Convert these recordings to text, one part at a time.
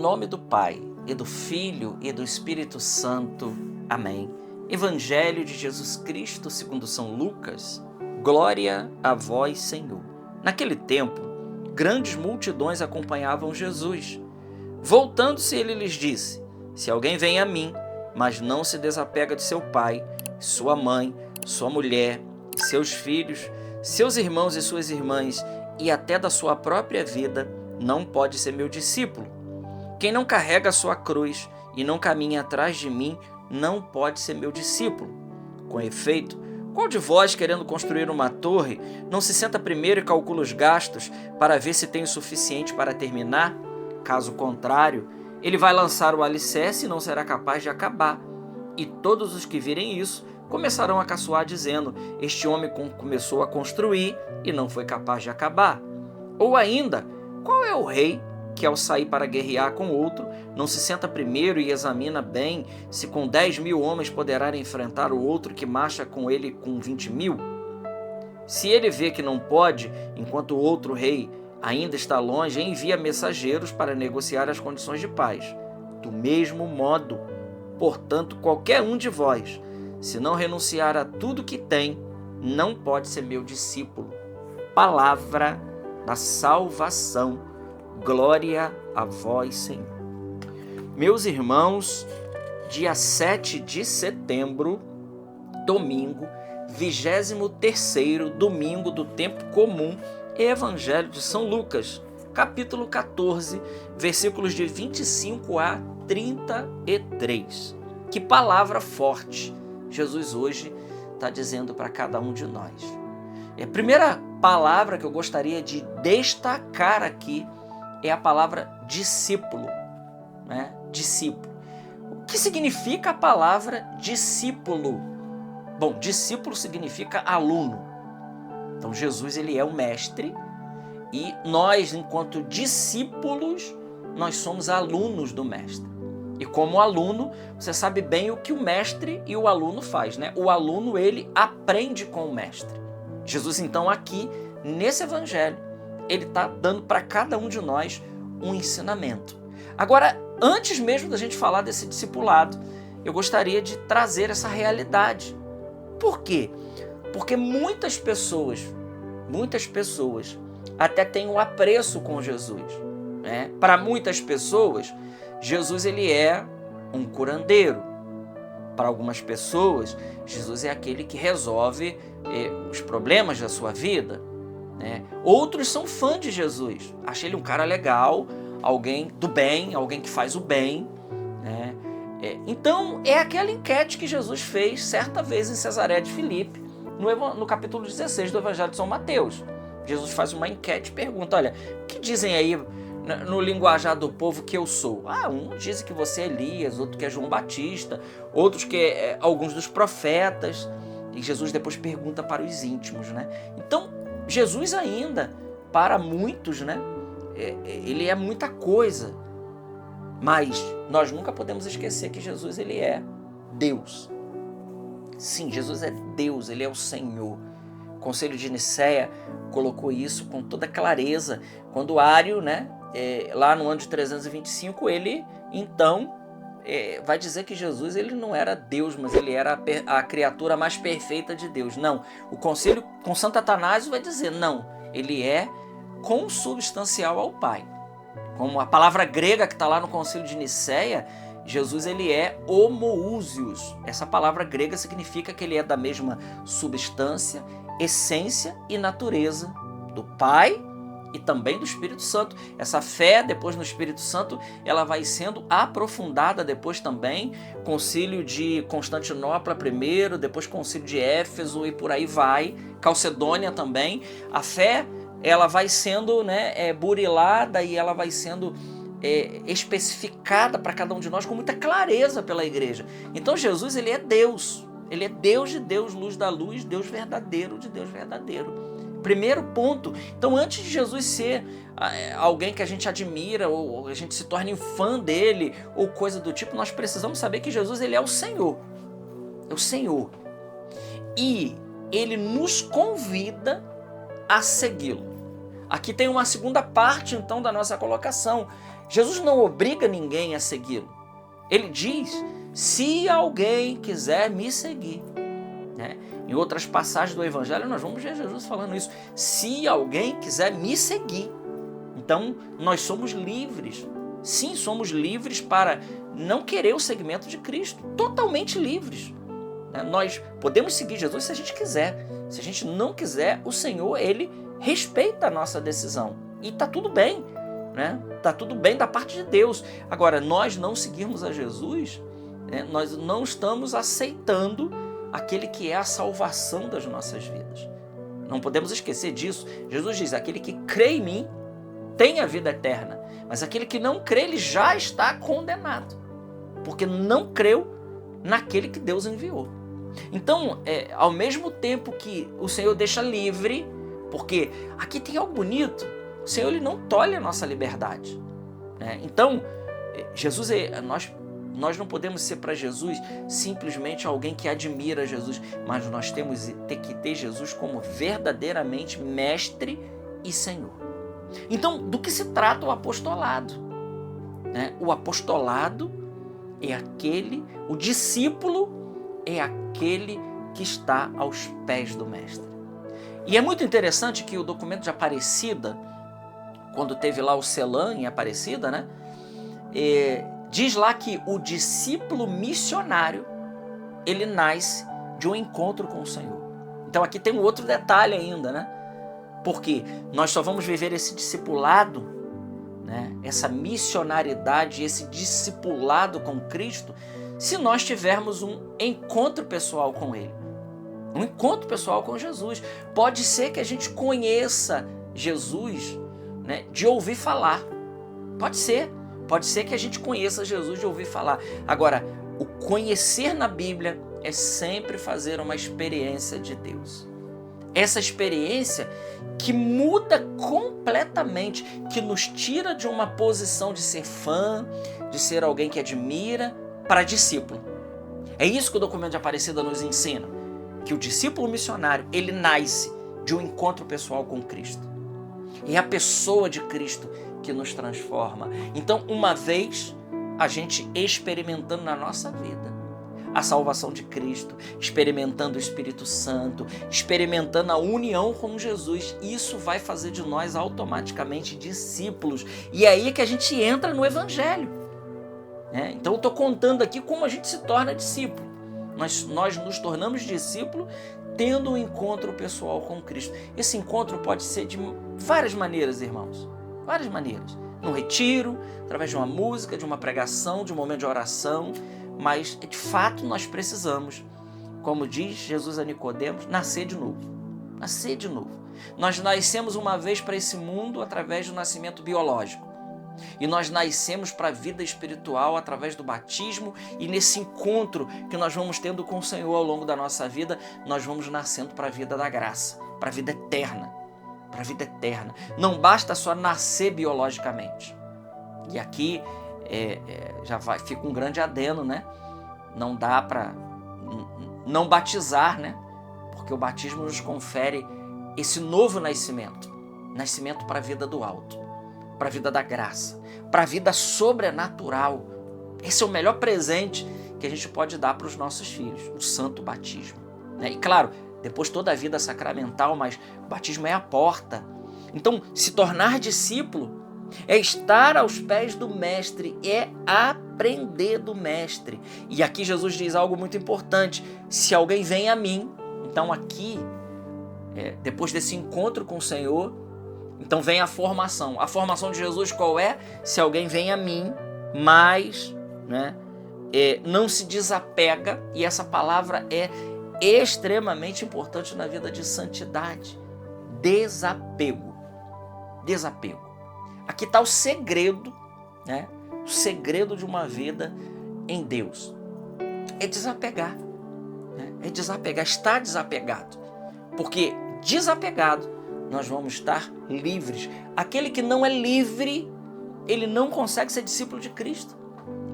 nome do Pai, e do Filho, e do Espírito Santo. Amém. Evangelho de Jesus Cristo segundo São Lucas. Glória a vós, Senhor. Naquele tempo, grandes multidões acompanhavam Jesus. Voltando-se, ele lhes disse: se alguém vem a mim, mas não se desapega de seu pai, sua mãe, sua mulher, seus filhos, seus irmãos e suas irmãs, e até da sua própria vida, não pode ser meu discípulo. Quem não carrega a sua cruz e não caminha atrás de mim, não pode ser meu discípulo. Com efeito, qual de vós, querendo construir uma torre, não se senta primeiro e calcula os gastos para ver se tem o suficiente para terminar? Caso contrário, ele vai lançar o alicerce e não será capaz de acabar. E todos os que virem isso começarão a caçoar, dizendo: este homem começou a construir e não foi capaz de acabar. Ou ainda, qual é o rei que, ao sair para guerrear com outro, não se senta primeiro e examina bem se com 10.000 homens poderá enfrentar o outro que marcha com ele com 20.000? Se ele vê que não pode, enquanto o outro rei ainda está longe, envia mensageiros para negociar as condições de paz. Do mesmo modo, portanto, qualquer um de vós, se não renunciar a tudo que tem, não pode ser meu discípulo. Palavra da salvação. Glória a vós, Senhor. Meus irmãos, dia 7 de setembro, domingo, 23º domingo do tempo comum, Evangelho de São Lucas, capítulo 14, versículos de 25 a 33. Que palavra forte Jesus hoje está dizendo para cada um de nós. A primeira palavra que eu gostaria de destacar aqui é a palavra discípulo, né? Discípulo. O que significa a palavra discípulo? Bom, discípulo significa aluno. Então Jesus, ele é o mestre e nós, enquanto discípulos, nós somos alunos do mestre. E como aluno, você sabe bem o que o mestre e o aluno faz, né? O aluno, ele aprende com o mestre. Jesus, então, aqui, nesse evangelho, ele está dando para cada um de nós um ensinamento. Agora, antes mesmo da gente falar desse discipulado, eu gostaria de trazer essa realidade. Por quê? Porque muitas pessoas até têm um apreço com Jesus, né? Para muitas pessoas, Jesus, ele é um curandeiro. Para algumas pessoas, Jesus é aquele que resolve os problemas da sua vida, né? Outros são fãs de Jesus, acham ele um cara legal, alguém do bem, alguém que faz o bem, né? Então, é aquela enquete que Jesus fez certa vez em Cesareia de Filipe, no capítulo 16 do Evangelho de São Mateus. Jesus faz uma enquete e pergunta: olha, o que dizem aí no linguajar do povo que eu sou? Um dizem que você é Elias, outro que é João Batista, outros que alguns dos profetas. E Jesus depois pergunta para os íntimos, né? Então, Jesus ainda, para muitos, né? Ele é muita coisa. Mas nós nunca podemos esquecer que Jesus, ele é Deus. Sim, Jesus é Deus, ele é o Senhor. O Concílio de Nicéia colocou isso com toda clareza, quando Ário, né, lá no ano de 325, ele, então, vai dizer que Jesus, ele não era Deus, mas ele era a criatura mais perfeita de Deus. Não, o Concílio com Santo Atanásio vai dizer, não, ele é consubstancial ao Pai. Como a palavra grega que está lá no Concílio de Nicéia, Jesus, ele é homoousios. Essa palavra grega significa que ele é da mesma substância, essência e natureza do Pai e também do Espírito Santo. Essa fé depois no Espírito Santo, ela vai sendo aprofundada depois também, Concílio de Constantinopla primeiro, depois Concílio de Éfeso e por aí vai, Calcedônia também. A fé, ela vai sendo, né, burilada e ela vai sendo especificada para cada um de nós com muita clareza pela igreja. Então Jesus, ele é Deus. Ele é Deus de Deus, luz da luz, Deus verdadeiro de Deus verdadeiro. Primeiro ponto. Então, antes de Jesus ser alguém que a gente admira ou a gente se torne fã dele ou coisa do tipo, nós precisamos saber que Jesus, ele é o Senhor. É o Senhor. E ele nos convida a segui-lo. aqui tem uma segunda parte, então, da nossa colocação. Jesus não obriga ninguém a segui-lo. Ele diz, se alguém quiser me seguir. Né? Em outras passagens do Evangelho, nós vamos ver Jesus falando isso. Se alguém quiser me seguir. Então, nós somos livres. Sim, somos livres para não querer o seguimento de Cristo. Totalmente livres. Nós podemos seguir Jesus se a gente quiser. Se a gente não quiser, o Senhor, Ele respeita a nossa decisão. E está tudo bem. Está tudo bem da parte de Deus. Agora, nós não seguirmos a Jesus, nós não estamos aceitando aquele que é a salvação das nossas vidas. Não podemos esquecer disso. Jesus diz, aquele que crê em mim tem a vida eterna, mas aquele que não crê, ele já está condenado, porque não creu naquele que Deus enviou. Então, ao mesmo tempo que o Senhor deixa livre, porque aqui tem algo bonito, o Senhor ele não tolhe a nossa liberdade. Então, Jesus, nós não podemos ser para Jesus simplesmente alguém que admira Jesus, mas nós temos que ter Jesus como verdadeiramente mestre e Senhor. Então, do que se trata o apostolado? O apostolado é o discípulo é aquele que está aos pés do mestre. E é muito interessante que o documento de Aparecida, quando teve lá o Celan em Aparecida, diz lá que o discípulo missionário, ele nasce de um encontro com o Senhor. Então aqui tem um outro detalhe ainda, porque nós só vamos viver esse discipulado, essa missionaridade, esse discipulado com Cristo, se nós tivermos um encontro pessoal com Ele. Um encontro pessoal com Jesus. Pode ser que a gente conheça Jesus, de ouvir falar. Pode ser que a gente conheça Jesus de ouvir falar. Agora, o conhecer na Bíblia é sempre fazer uma experiência de Deus. Essa experiência que muda completamente, que nos tira de uma posição de ser fã, de ser alguém que admira, para discípulo. É isso que o documento de Aparecida nos ensina, que o discípulo missionário, ele nasce de um encontro pessoal com Cristo. É a pessoa de Cristo que nos transforma. Então, uma vez a gente experimentando na nossa vida a salvação de Cristo, experimentando o Espírito Santo, experimentando a união com Jesus, isso vai fazer de nós automaticamente discípulos. E é aí que a gente entra no Evangelho. Então eu estou contando aqui como a gente se torna discípulo. Nós nos tornamos discípulo tendo um encontro pessoal com Cristo. Esse encontro pode ser de várias maneiras, irmãos. Várias maneiras. No retiro, através de uma música, de uma pregação, de um momento de oração. Mas, de fato, nós precisamos, como diz Jesus a Nicodemos, nascer de novo. Nascer de novo. Nós nascemos uma vez para esse mundo através do nascimento biológico. E nós nascemos para a vida espiritual através do batismo, e nesse encontro que nós vamos tendo com o Senhor ao longo da nossa vida, nós vamos nascendo para a vida da graça, para a vida eterna. Para a vida eterna. Não basta só nascer biologicamente. E aqui fica um grande adendo, Não dá para não batizar, Porque o batismo nos confere esse novo nascimento. Nascimento para a vida do alto, para a vida da graça, para a vida sobrenatural. Esse é o melhor presente que a gente pode dar para os nossos filhos, o santo batismo. E claro, depois toda a vida sacramental, mas o batismo é a porta. Então, se tornar discípulo é estar aos pés do mestre, é aprender do mestre. E aqui Jesus diz algo muito importante: se alguém vem a mim. Então aqui, depois desse encontro com o Senhor, então vem a formação. A formação de Jesus qual é? Se alguém vem a mim, mas não se desapega, e essa palavra é extremamente importante na vida de santidade. Desapego. Desapego. Aqui está o segredo, o segredo de uma vida em Deus. É desapegar. É desapegar, estar desapegado. Porque desapegado, nós vamos estar livres. Aquele que não é livre, ele não consegue ser discípulo de Cristo.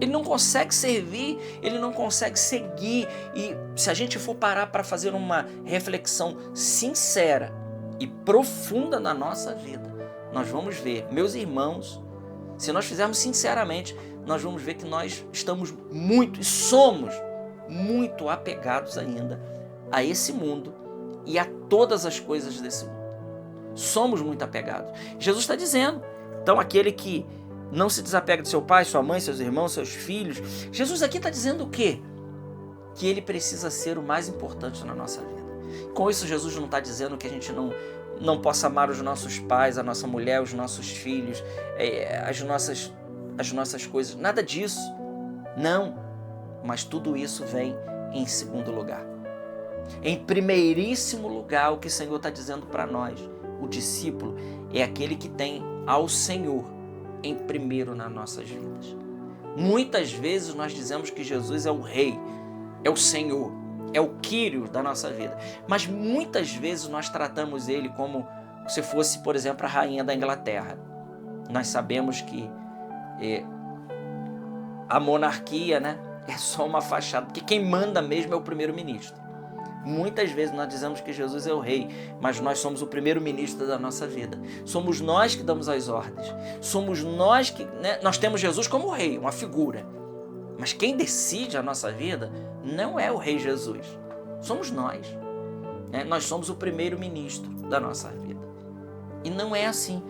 Ele não consegue servir, ele não consegue seguir. E se a gente for parar para fazer uma reflexão sincera e profunda na nossa vida, nós vamos ver, meus irmãos, se nós fizermos sinceramente, nós vamos ver que nós estamos muito e somos muito apegados ainda a esse mundo e a todas as coisas desse mundo. Somos muito apegados. Jesus está dizendo, então aquele que não se desapega de seu pai, sua mãe, seus irmãos, seus filhos, Jesus aqui está dizendo o quê? Que ele precisa ser o mais importante na nossa vida. Com isso, Jesus não está dizendo que a gente não possa amar os nossos pais, a nossa mulher, os nossos filhos, as nossas coisas, nada disso. Não, mas tudo isso vem em segundo lugar. Em primeiríssimo lugar, o que o Senhor está dizendo para nós, o discípulo é aquele que tem ao Senhor em primeiro nas nossas vidas. Muitas vezes nós dizemos que Jesus é o Rei, é o Senhor, é o Quírios da nossa vida. Mas muitas vezes nós tratamos ele como se fosse, por exemplo, a rainha da Inglaterra. Nós sabemos que a monarquia, né, é só uma fachada, porque quem manda mesmo é o primeiro-ministro. Muitas vezes nós dizemos que Jesus é o rei, mas nós somos o primeiro-ministro da nossa vida. Somos nós que damos as ordens. Somos nós que... nós temos Jesus como rei, uma figura. Mas quem decide a nossa vida não é o rei Jesus. Somos nós. Nós somos o primeiro-ministro da nossa vida. E não é assim.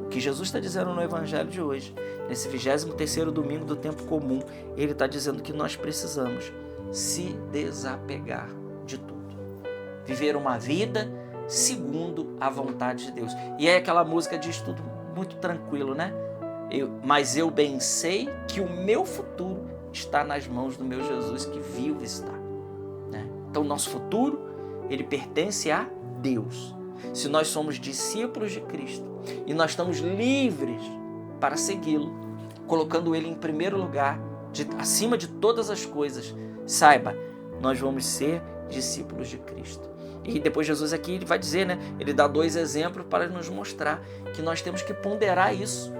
O que Jesus está dizendo no Evangelho de hoje, nesse 23º domingo do tempo comum, ele está dizendo que nós precisamos se desapegar de tudo. Viver uma vida segundo a vontade de Deus. E aí aquela música diz tudo muito tranquilo, né? Mas eu bem sei que o meu futuro está nas mãos do meu Jesus que vivo está. Então nosso futuro, ele pertence a Deus. Se nós somos discípulos de Cristo e nós estamos livres para segui-lo, colocando ele em primeiro lugar, acima de todas as coisas, saiba, nós vamos ser discípulos de Cristo. E depois Jesus aqui ele vai dizer, ele dá 2 exemplos para nos mostrar que nós temos que ponderar isso.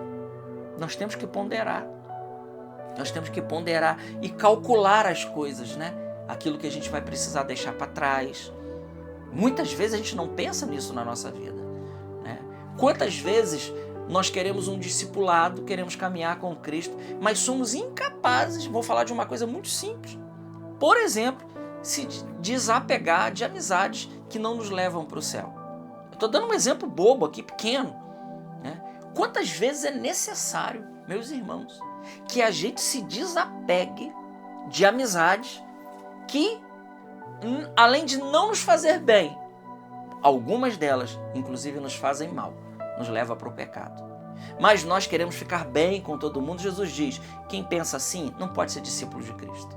Nós temos que ponderar. Nós temos que ponderar e calcular as coisas, aquilo que a gente vai precisar deixar para trás. Muitas vezes a gente não pensa nisso na nossa vida. Quantas vezes nós queremos um discipulado, queremos caminhar com Cristo, mas somos incapazes, vou falar de uma coisa muito simples. Por exemplo, se desapegar de amizades que não nos levam para o céu. Eu estou dando um exemplo bobo aqui, pequeno. Quantas vezes é necessário, meus irmãos, que a gente se desapegue de amizades que, além de não nos fazer bem, algumas delas, inclusive, nos fazem mal, nos levam para o pecado. Mas nós queremos ficar bem com todo mundo. Jesus diz, quem pensa assim não pode ser discípulo de Cristo.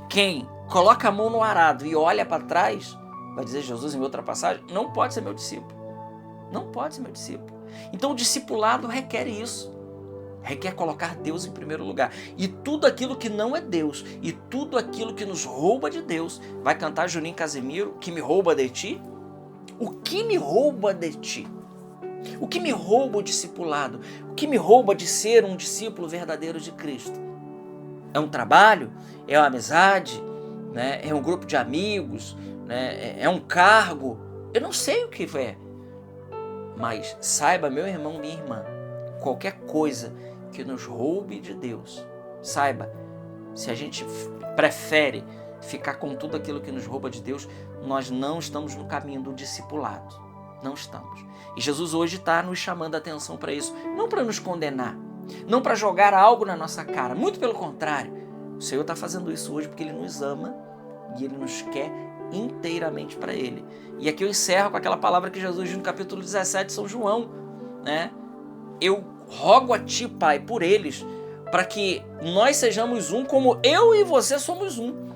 Quem coloca a mão no arado e olha para trás, vai dizer Jesus em outra passagem, não pode ser meu discípulo. Não pode ser meu discípulo. Então o discipulado requer isso. Requer colocar Deus em primeiro lugar. E tudo aquilo que não é Deus, e tudo aquilo que nos rouba de Deus, vai cantar Juninho Casimiro, que me rouba de ti? O que me rouba de ti? O que me rouba o discipulado? O que me rouba de ser um discípulo verdadeiro de Cristo? É um trabalho? É uma amizade? É um grupo de amigos? É um cargo? Eu não sei o que é. Mas saiba, meu irmão, minha irmã, qualquer coisa que nos roube de Deus, saiba, se a gente prefere ficar com tudo aquilo que nos rouba de Deus, nós não estamos no caminho do discipulado. Não estamos. E Jesus hoje está nos chamando a atenção para isso, não para nos condenar, não para jogar algo na nossa cara, muito pelo contrário. O Senhor está fazendo isso hoje porque Ele nos ama e Ele nos quer inteiramente para Ele. E aqui eu encerro com aquela palavra que Jesus diz no capítulo 17 de São João, Eu rogo a Ti, Pai, por eles, para que nós sejamos um como eu e você somos um.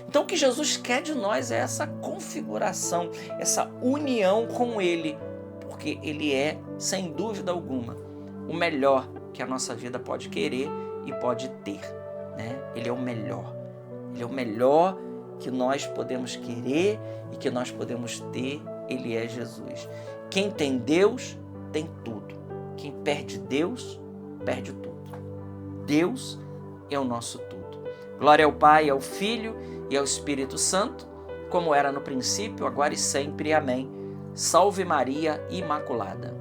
Então o que Jesus quer de nós é essa configuração, essa união com Ele, porque Ele é, sem dúvida alguma, o melhor que a nossa vida pode querer e pode ter. Ele é o melhor. Ele é o melhor que nós podemos querer e que nós podemos ter. Ele é Jesus. Quem tem Deus, tem tudo. Quem perde Deus, perde tudo. Deus é o nosso tudo. Glória ao Pai, ao Filho e ao Espírito Santo, como era no princípio, agora e sempre. Amém. Salve Maria Imaculada.